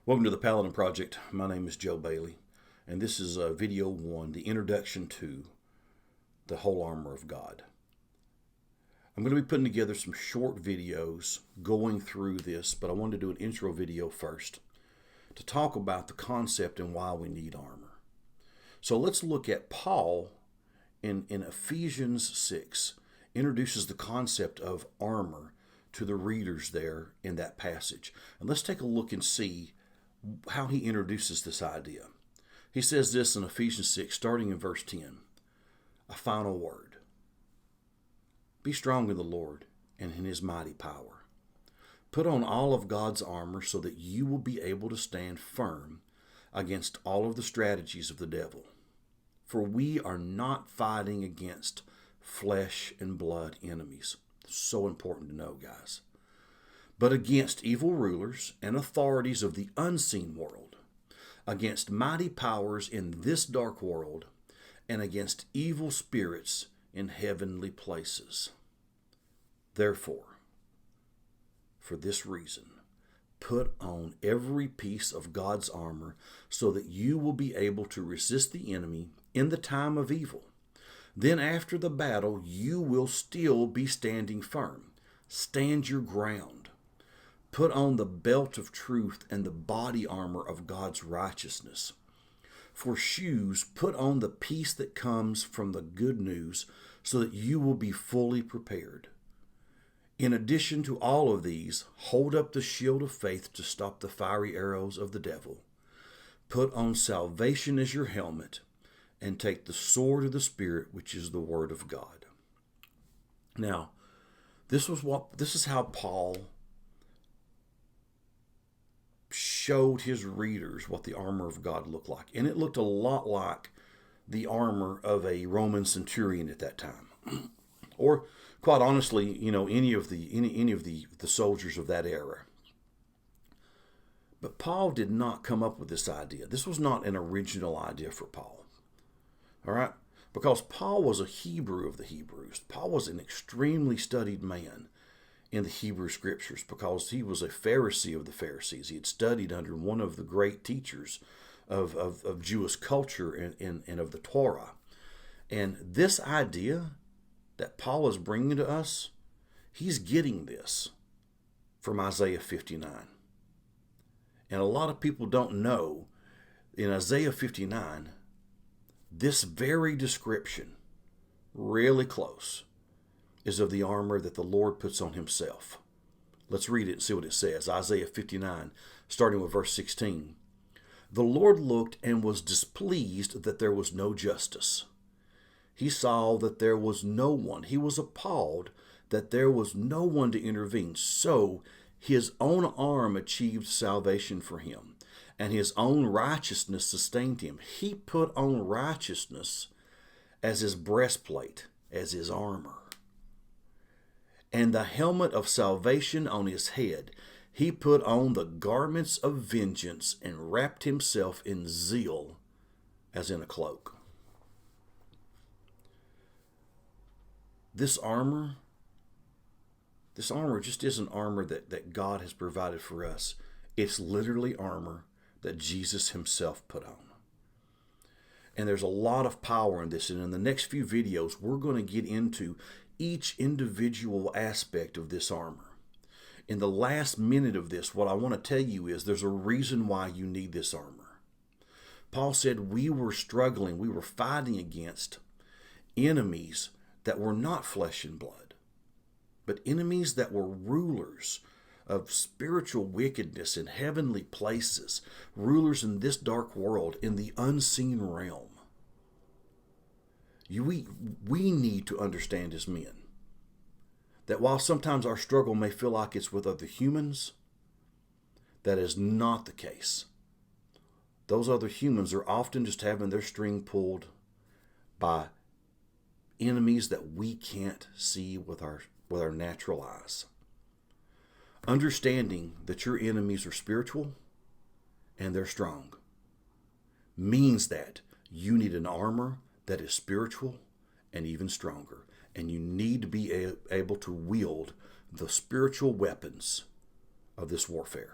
Welcome to the Paladin Project. My name is Joe Bailey, and this is video 1, the introduction to the whole armor of God. I'm going to be putting together some short videos going through this, but I wanted to do an intro video first to talk about the concept and why we need armor. So let's look at Paul in Ephesians 6, introduces the concept of armor to the readers there in that passage. And let's take a look and see how he introduces this idea. He says this in Ephesians 6, starting in verse 10. A final word. Be strong in the Lord and in his mighty power. Put on all of God's armor so that you will be able to stand firm against all of the strategies of the devil. For we are not fighting against flesh and blood enemies. So important to know, guys. But against evil rulers and authorities of the unseen world, against mighty powers in this dark world, and against evil spirits in heavenly places. Therefore, for this reason, put on every piece of God's armor so that you will be able to resist the enemy in the time of evil. Then after the battle, you will still be standing firm. Stand your ground. Put on the belt of truth and the body armor of God's righteousness. For shoes, put on the peace that comes from the good news so that you will be fully prepared. In addition to all of these, hold up the shield of faith to stop the fiery arrows of the devil. Put on salvation as your helmet and take the sword of the Spirit, which is the word of God. Now, this is how Paul showed his readers what the armor of God looked like. And it looked a lot like the armor of a Roman centurion at that time. Or quite honestly, any of the soldiers of that era. But Paul did not come up with this idea. This was not an original idea for Paul. All right? Because Paul was a Hebrew of the Hebrews. Paul was an extremely studied man in the Hebrew Scriptures because he was a Pharisee of the Pharisees. He had studied under one of the great teachers of Jewish culture and of the Torah. And this idea that Paul is bringing to us, he's getting this from Isaiah 59. And a lot of people don't know, in Isaiah 59, this very description, really close, is of the armor that the Lord puts on himself. Let's read it and see what it says. Isaiah 59, starting with verse 16. The Lord looked and was displeased that there was no justice. He saw that there was no one. He was appalled that there was no one to intervene. So his own arm achieved salvation for him, and his own righteousness sustained him. He put on righteousness as his breastplate, as his armor, and the helmet of salvation on his head. He put on the garments of vengeance and wrapped himself in zeal as in a cloak. This armor just isn't armor that God has provided for us. It's literally armor that Jesus himself put on. And there's a lot of power in this. And in the next few videos, we're going to get into each individual aspect of this armor. In the last minute of this, what I want to tell you is there's a reason why you need this armor. Paul said we were struggling, we were fighting against enemies that were not flesh and blood, but enemies that were rulers of spiritual wickedness in heavenly places, rulers in this dark world, in the unseen realm. We need to understand as men that while sometimes our struggle may feel like it's with other humans, that is not the case. Those other humans are often just having their string pulled by enemies that we can't see with our natural eyes. Understanding that your enemies are spiritual and they're strong means that you need an armor that is spiritual and even stronger. And you need to be able to wield the spiritual weapons of this warfare.